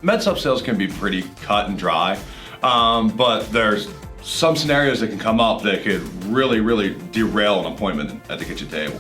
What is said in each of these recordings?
MedSupp sales can be pretty cut and dry, but there's some scenarios that can come up that could really derail an appointment at the kitchen table.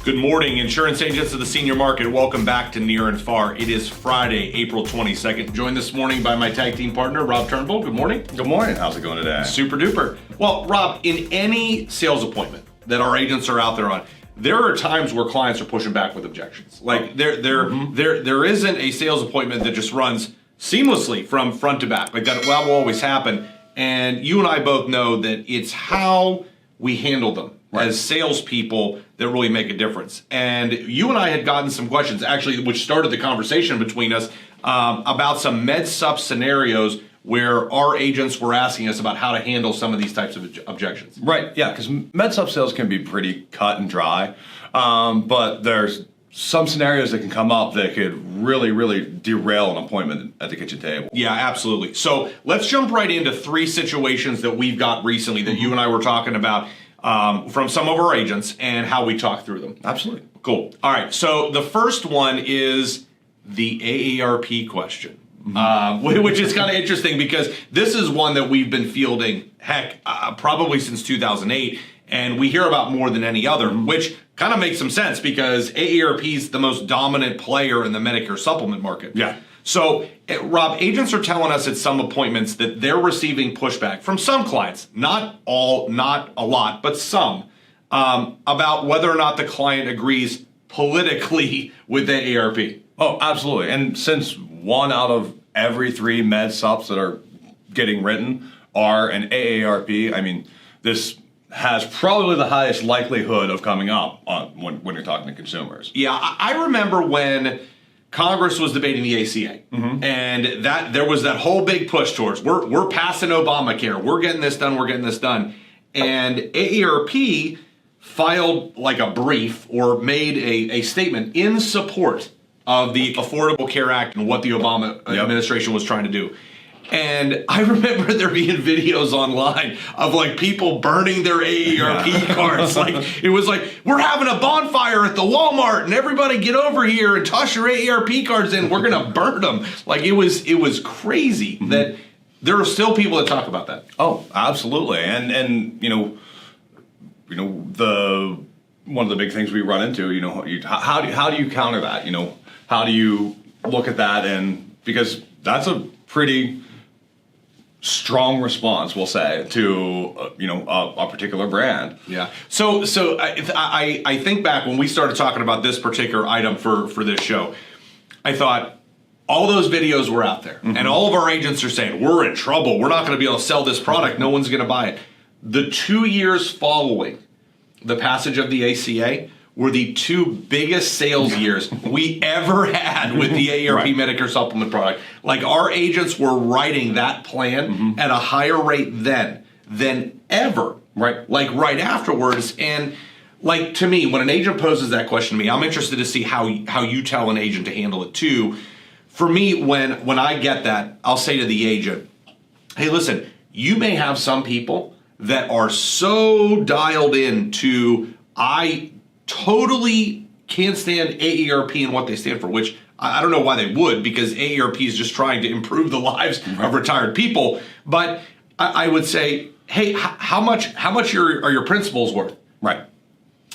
Good morning, insurance agents of the senior market. Welcome back to Near and Far. It is Friday, April 22nd. Joined this morning by my tag team partner, Rob Turnbull. Good morning. Good morning. How's it going today? Super duper. Well, Rob, in any sales appointment that our agents are out there on, there are times where clients are pushing back with objections. Like there isn't a sales appointment that just runs seamlessly from front to back. Like that will always happen. And you and I both know that it's how we handle them as salespeople that really make a difference. And you and I had gotten some questions, actually, which started the conversation between us about some MedSupp scenarios where our agents were asking us about how to handle some of these types of objections. Right, yeah, because MedSupp sales can be pretty cut and dry, but there's some scenarios that can come up that could really derail an appointment at the kitchen table. Yeah, absolutely. So let's jump right into three situations that we've got recently that you and I were talking about from some of our agents and how we talk through them. Absolutely. Cool. All right. So the first one is the AARP question, which is kind of interesting because this is one that we've been fielding, probably since 2008, and we hear about more than any other, which kind of makes some sense because AARP is the most dominant player in the Medicare Supplement market. Yeah. So, Rob, agents are telling us at some appointments that they're receiving pushback from some clients, not all, not a lot, but some, about whether or not the client agrees politically with the AARP. Oh, absolutely. And since 1 out of every 3 MedSupps that are getting written are an AARP, I mean, this has probably the highest likelihood of coming up when you're talking to consumers. Yeah, I remember when Congress was debating the ACA, and that there was that whole big push towards we're passing Obamacare, we're getting this done, and AARP filed like a brief or made a statement in support of the Affordable Care Act and what the Obama administration was trying to do. And I remember there being videos online of like people burning their AARP cards. Like it was like, we're having a bonfire at the Walmart and everybody get over here and toss your AARP cards in. We're going to burn them. Like it was crazy that there are still people that talk about that. Oh, absolutely. And the one of the big things we run into, how do you counter that? How do you look at that? And because that's a pretty strong response, we'll say, to a particular brand. Yeah. So I think back when we started talking about this particular item for this show, I thought all those videos were out there, and all of our agents are saying we're in trouble. We're not going to be able to sell this product. No one's going to buy it. The 2 years following the passage of the ACA were the 2 biggest sales years we ever had with the AARP Medicare Supplement product. Like our agents were writing that plan at a higher rate then than ever. Right. Like right afterwards. And like to me, when an agent poses that question to me, I'm interested to see how you tell an agent to handle it too. For me, when I get that, I'll say to the agent, hey, listen, you may have some people that are so dialed in to I totally can't stand AARP and what they stand for, which I don't know why they would, because AARP is just trying to improve the lives of retired people. But I would say, hey, how much are your principals worth? Right.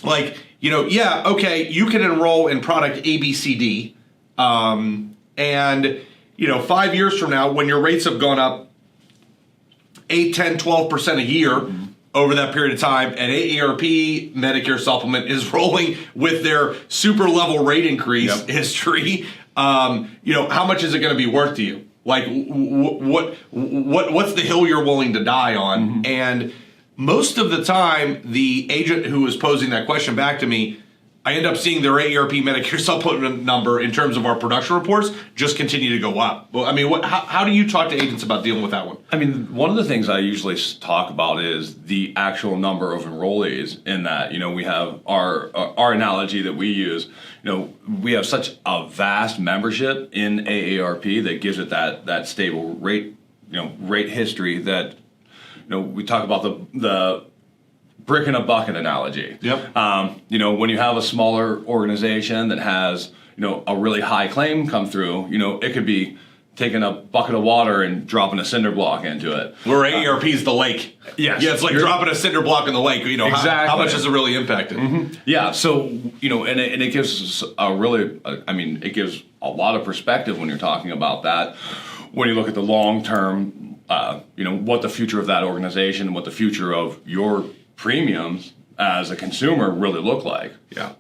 Like, yeah, okay, you can enroll in product ABCD, and 5 years from now, when your rates have gone up 8, 10, 12% a year, over that period of time, and AARP Medicare Supplement is rolling with their super level rate increase history. How much is it going to be worth to you? Like, what's the hill you're willing to die on? And most of the time, the agent who is posing that question back to me, I end up seeing their AARP Medicare Supplement number in terms of our production reports just continue to go up. Well, I mean, how do you talk to agents about dealing with that one? I mean, one of the things I usually talk about is the actual number of enrollees in that. We have our analogy that we use. We have such a vast membership in AARP that gives it that stable rate, rate history that we talk about the brick in a bucket analogy. Yep. When you have a smaller organization that has, a really high claim come through, it could be taking a bucket of water and dropping a cinder block into it. Where AARP is the lake. Yes. Yeah, it's like dropping a cinder block in the lake. Exactly. How much does it really impact it? Mm-hmm. Yeah. So, and it gives it gives a lot of perspective when you're talking about that. When you look at the long term, what the future of that organization, what the future of your premiums as a consumer really look like. Yeah.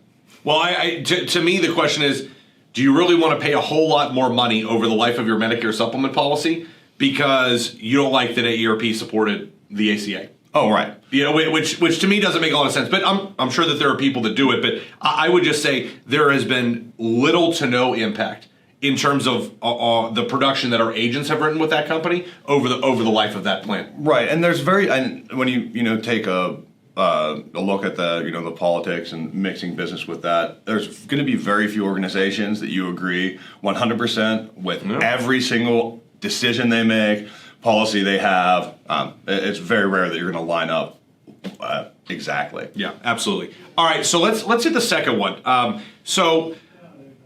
Well, to me, the question is, do you really want to pay a whole lot more money over the life of your Medicare supplement policy because you don't like that AARP supported the ACA? Oh, right. Which to me doesn't make a lot of sense. But I'm sure that there are people that do it. But I would just say there has been little to no impact in terms of the production that our agents have written with that company over the life of that plan. Right, and there's when you take a look at the politics and mixing business with that, there's going to be very few organizations that you agree 100% with every single decision they make, policy they have. It's very rare that you're going to line up exactly. Yeah, absolutely. All right, so let's hit the second one.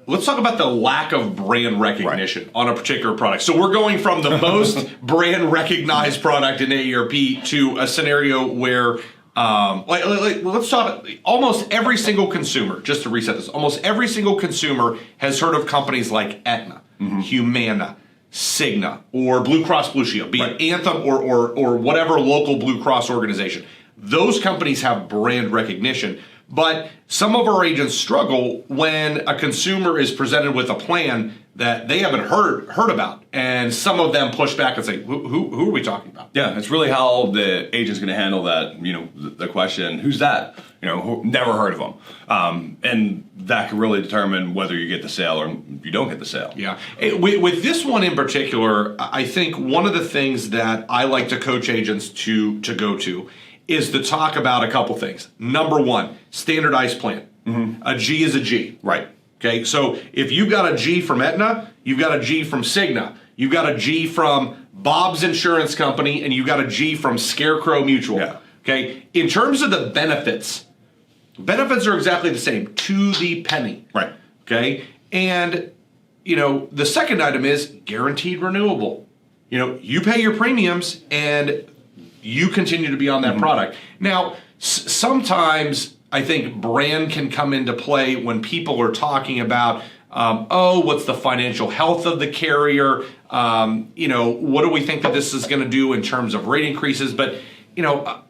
Let's talk about the lack of brand recognition on a particular product. So we're going from the most brand recognized product in AARP to a scenario where, let's talk. Almost every single consumer, just to reset this, almost every single consumer has heard of companies like Aetna, Humana, Cigna, or Blue Cross Blue Shield, be it Anthem or whatever local Blue Cross organization. Those companies have brand recognition. But some of our agents struggle when a consumer is presented with a plan that they haven't heard about, and some of them push back and say, "Who are we talking about?" Yeah, it's really how the agent's going to handle that. The question, "Who's that?" Who never heard of them, and that can really determine whether you get the sale or you don't get the sale. Yeah, with this one in particular, I think one of the things that I like to coach agents to go to is to talk about a couple things. Number one, standardized plan. A G is a G. Right. Okay, so if you've got a G from Aetna, you've got a G from Cigna, you've got a G from Bob's Insurance Company, and you've got a G from Scarecrow Mutual. Yeah. Okay, in terms of the benefits are exactly the same, to the penny. Right. Okay, and the second item is guaranteed renewable. You pay your premiums and you continue to be on that product. Now, sometimes I think brand can come into play when people are talking about, what's the financial health of the carrier? What do we think that this is going to do in terms of rate increases? But,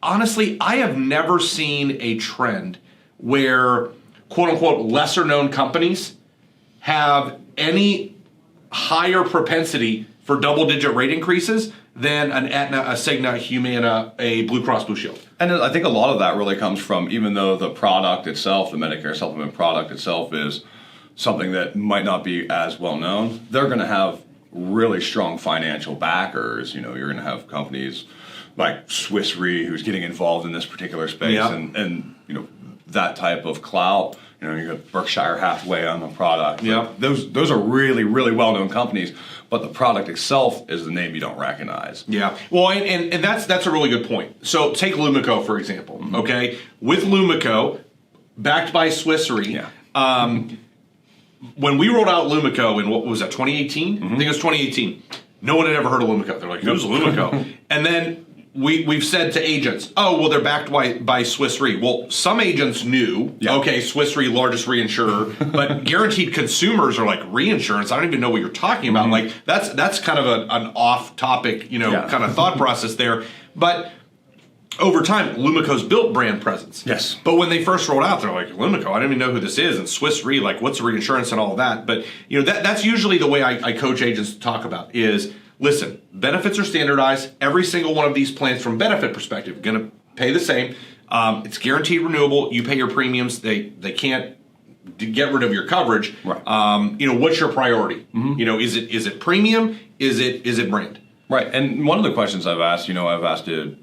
honestly, I have never seen a trend where, quote unquote, lesser known companies have any higher propensity for double-digit rate increases than an Aetna, a Cigna, a Humana, a Blue Cross Blue Shield. And I think a lot of that really comes from, even though the product itself, the Medicare Supplement product itself, is something that might not be as well known, they're going to have really strong financial backers. You're going to have companies like Swiss Re who's getting involved in this particular space, and that type of clout. You got Berkshire Hathaway on the product. Yeah, those are really, really well-known companies, but the product itself is the name you don't recognize. Yeah, well, and that's a really good point. So take Lumico, for example, okay? With Lumico, backed by Swiss Re, when we rolled out Lumico in, what was that, 2018? I think it was 2018. No one had ever heard of Lumico. They're like, who's Lumico? And then we've said to agents, they're backed by Swiss Re. Well, some agents knew, okay, Swiss Re, largest reinsurer, but guaranteed consumers are like, reinsurance? I don't even know what you're talking about. Like, that's kind of an off-topic, kind of thought process there. But over time, Lumico's built brand presence. Yes. But when they first rolled out, they're like, Lumico, I don't even know who this is. And Swiss Re, like, what's reinsurance and all of that? But, that's usually the way I coach agents to talk about is, listen, benefits are standardized. Every single one of these plans from benefit perspective going to pay the same. It's guaranteed renewable. You pay your premiums. They can't get rid of your coverage. Right. What's your priority? Is it premium? Is it brand? Right. And one of the questions I've asked, I've asked to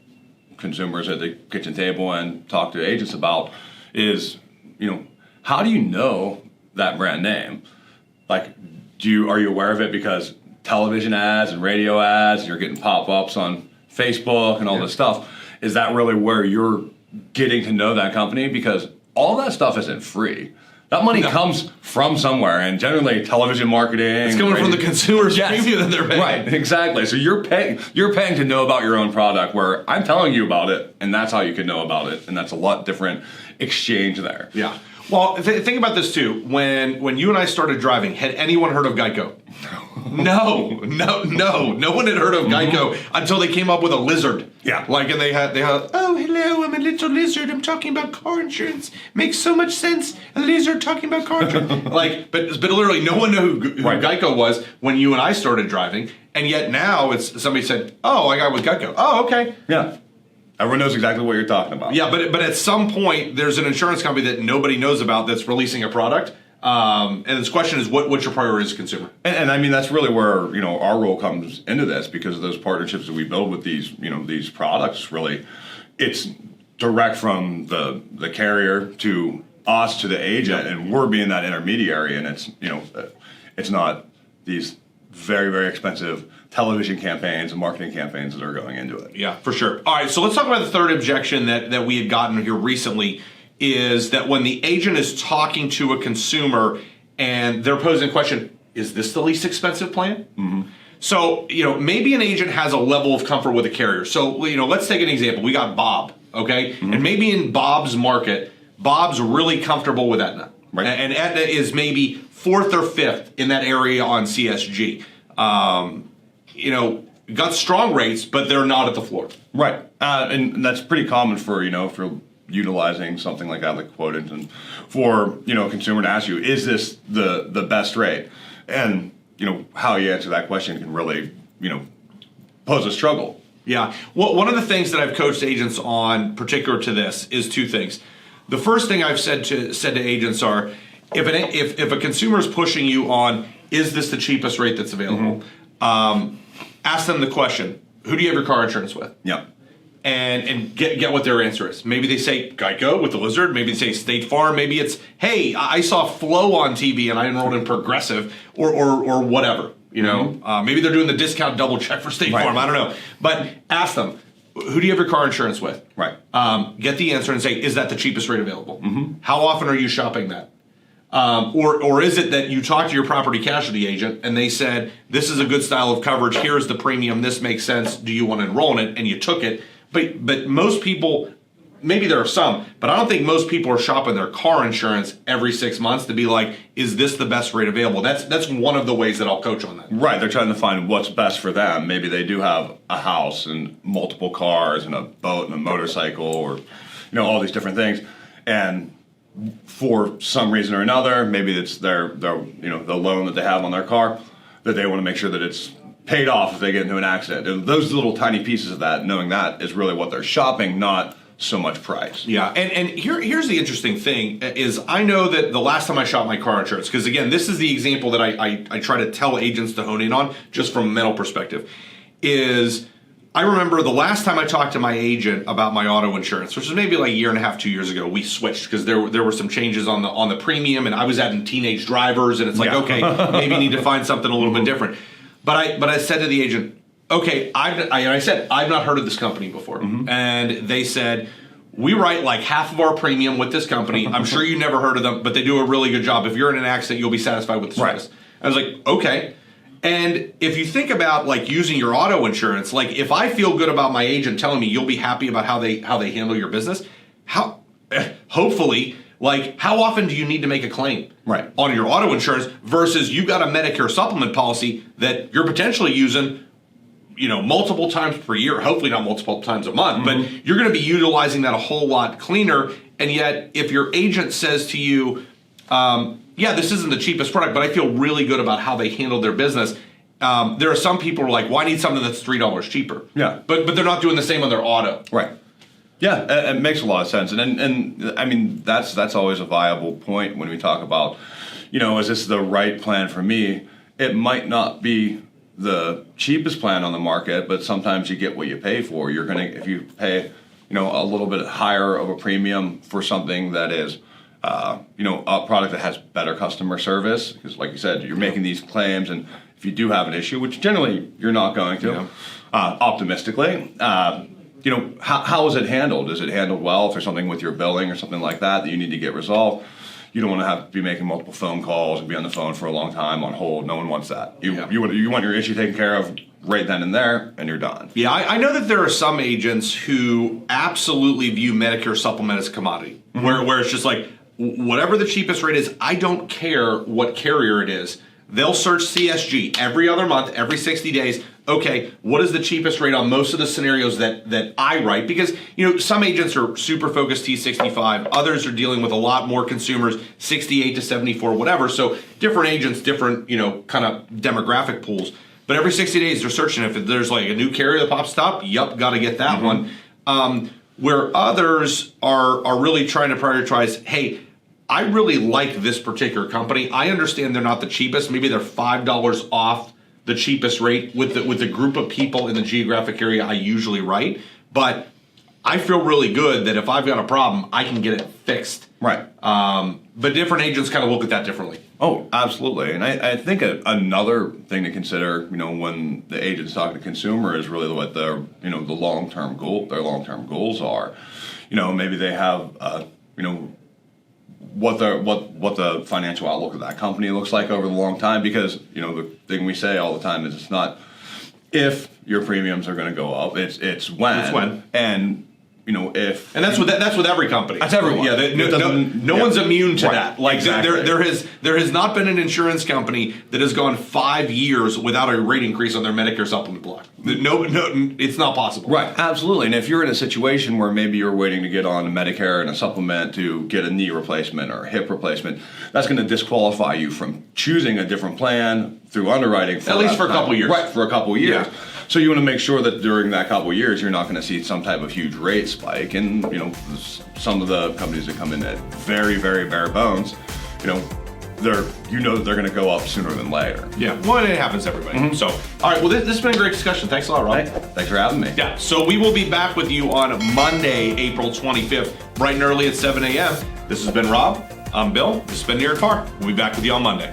consumers at the kitchen table and talked to agents about is, how do you know that brand name? Like, are you aware of it because television ads and radio ads, and you're getting pop-ups on Facebook and all this stuff, is that really where you're getting to know that company? Because all that stuff isn't free. That money comes from somewhere, and generally television marketing. It's coming from the consumer's preview that they're paying. Right, exactly. So you're paying to know about your own product, where I'm telling you about it, and that's how you can know about it, and that's a lot different exchange there. Yeah. Well, think about this too. When you and I started driving, had anyone heard of Geico? No one had heard of Geico until they came up with a lizard. Yeah. And they had, oh, hello, I'm a little lizard. I'm talking about car insurance. Makes so much sense. A lizard talking about car insurance. But literally no one knew who Geico was when you and I started driving. And yet now somebody said, oh, I got with Geico. Oh, okay. Yeah. Everyone knows exactly what you're talking about. Yeah, but at some point, there's an insurance company that nobody knows about that's releasing a product. And this question is, what's your priority as a consumer? And I mean, that's really where, our role comes into this, because of those partnerships that we build with these products. Really, it's direct from the carrier to us to the agent, and we're being that intermediary. And it's not these very, very expensive television campaigns and marketing campaigns that are going into it. Yeah, for sure. All right, so let's talk about the third objection that we had gotten here recently, is that when the agent is talking to a consumer and they're posing a question, is this the least expensive plan? Mm-hmm. So, maybe an agent has a level of comfort with a carrier. So, let's take an example. We got Bob, okay? Mm-hmm. And maybe in Bob's market, Bob's really comfortable with Aetna. Right. And Aetna is maybe fourth or fifth in that area on CSG. Got strong rates, but they're not at the floor. Right. And that's pretty common for, if you're utilizing something like that, like quoted, and for, a consumer to ask you, is this the best rate? And, how you answer that question can really, pose a struggle. Yeah. Well, one of the things that I've coached agents on, particular to this, is two things. The first thing I've said to agents are, if a consumer is pushing you on, is this the cheapest rate that's available? Mm-hmm. Ask them the question, who do you have your car insurance with? Yeah. And get what their answer is. Maybe they say Geico with the lizard. Maybe they say State Farm. Maybe it's, hey, I saw Flow on TV and I enrolled in Progressive, or whatever. Maybe they're doing the discount double check for State Farm. I don't know. But ask them, who do you have your car insurance with? Right. Get the answer and say, is that the cheapest rate available? Mm-hmm. How often are you shopping that? Or is it that you talk to your property casualty agent and they said, this is a good style of coverage, here's the premium, this makes sense, do you want to enroll in it? And you took it. But most people, maybe there are some, but I don't think most people are shopping their car insurance every 6 months to be like, is this the best rate available? That's one of the ways that I'll coach on that. Right, they're trying to find what's best for them. Maybe they do have a house and multiple cars and a boat and a motorcycle, or all these different things. And for some reason or another, maybe it's their the loan that they have on their car, that they want to make sure that it's paid off if they get into an accident. And those little tiny pieces of that, knowing that, is really what they're shopping, not so much price. Yeah, and here's the interesting thing is, I know that the last time I shot my car insurance, because again, this is the example that I try to tell agents to hone in on, just from a mental perspective, is I remember the last time I talked to my agent about my auto insurance, which was maybe like a year and a half, 2 years ago. We switched because there were some changes on the premium, and I was adding teenage drivers, and it's like, okay, maybe you need to find something a little bit different. But I said to the agent, okay, I said, I've not heard of this company before. Mm-hmm. And they said, we write like half of our premium with this company. I'm sure you never heard of them, but they do a really good job. If you're in an accident, you'll be satisfied with the service. Right. I was like, okay. And if you think about like using your auto insurance, like if I feel good about my agent telling me you'll be happy about how they handle your business, hopefully, like how often do you need to make a claim on your auto insurance versus you got a Medicare Supplement policy that you're potentially using, multiple times per year, hopefully not multiple times a month, but you're going to be utilizing that a whole lot cleaner. And yet if your agent says to you, yeah, this isn't the cheapest product, but I feel really good about how they handle their business. There are some people who are like, well, I need something that's $3 cheaper. Yeah. But they're not doing the same on their auto. Right. Yeah, it makes a lot of sense. And I mean, that's always a viable point when we talk about, is this the right plan for me? It might not be the cheapest plan on the market, but sometimes you get what you pay for. You're going to, if you pay, a little bit higher of a premium for something that is, a product that has better customer service, because like you said, you're making these claims, and if you do have an issue, which generally you're not going to, optimistically, how is it handled? Is it handled well? If there's something with your billing or something like that you need to get resolved, you don't want to have to be making multiple phone calls and be on the phone for a long time on hold. No one wants that. You want your issue taken care of right then and there, and you're done. Yeah, I know that there are some agents who absolutely view Medicare Supplement as a commodity, where it's just like, whatever the cheapest rate is, I don't care what carrier it is. They'll search CSG every other month, every 60 days. Okay, what is the cheapest rate on most of the scenarios that I write? Because, some agents are super focused T65. Others are dealing with a lot more consumers, 68 to 74, whatever. So different agents, different, kind of demographic pools. But every 60 days they're searching. If there's like a new carrier that pops up, got to get that one. Where others are really trying to prioritize, hey, I really like this particular company. I understand they're not the cheapest. Maybe they're $5 off the cheapest rate with the group of people in the geographic area I usually write. But I feel really good that if I've got a problem, I can get it fixed. Right. But different agents kind of look at that differently. Oh, absolutely. And I think another thing to consider, when the agent's talking to consumer is really what their, the long-term goals are. Maybe they have, what the financial outlook of that company looks like over the long time, because the thing we say all the time is it's not if your premiums are going to go up, it's when. It's when. And if that's with every company. That's everyone. Yeah, no one's immune to that. Like exactly. there has not been an insurance company that has gone 5 years without a rate increase on their Medicare Supplement block. No, it's not possible. Right, absolutely. And if you're in a situation where maybe you're waiting to get on a Medicare and a supplement to get a knee replacement or a hip replacement, that's going to disqualify you from choosing a different plan through underwriting. At least for a couple years. Right, for a couple years. Yeah. So you want to make sure that during that couple of years, you're not going to see some type of huge rate spike. And, some of the companies that come in at very, very bare bones, they're going to go up sooner than later. Yeah, well, it happens to everybody. So, all right, well, this has been a great discussion. Thanks a lot, Rob. Hey, thanks for having me. Yeah, so we will be back with you on Monday, April 25th, bright and early at 7 a.m. This has been Rob. I'm Bill. This has been Near and Far. We'll be back with you on Monday.